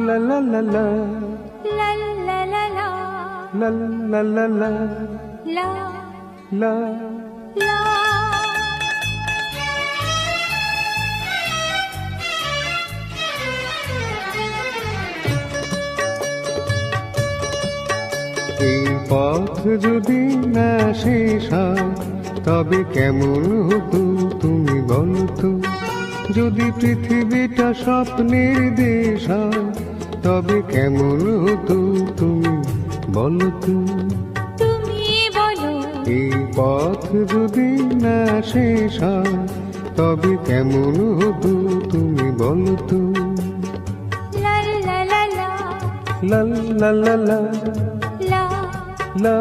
লা লা লা লা লা লা লা লা লা লা লা লা লা লা। লা। এই পথ যদি না শেষ হয় তবে কেমন হতো তুমি বলো তো? যদি পৃথিবীটা স্বপ্নের দেশ হয় তবে কেমন হতো তুমি বলো তো? তুমি বলো এই পথ যদি না শেষ হয় তবে কেমন হতো তুমি বলো তো? লা লা লা লা লা লা লা লা লা লা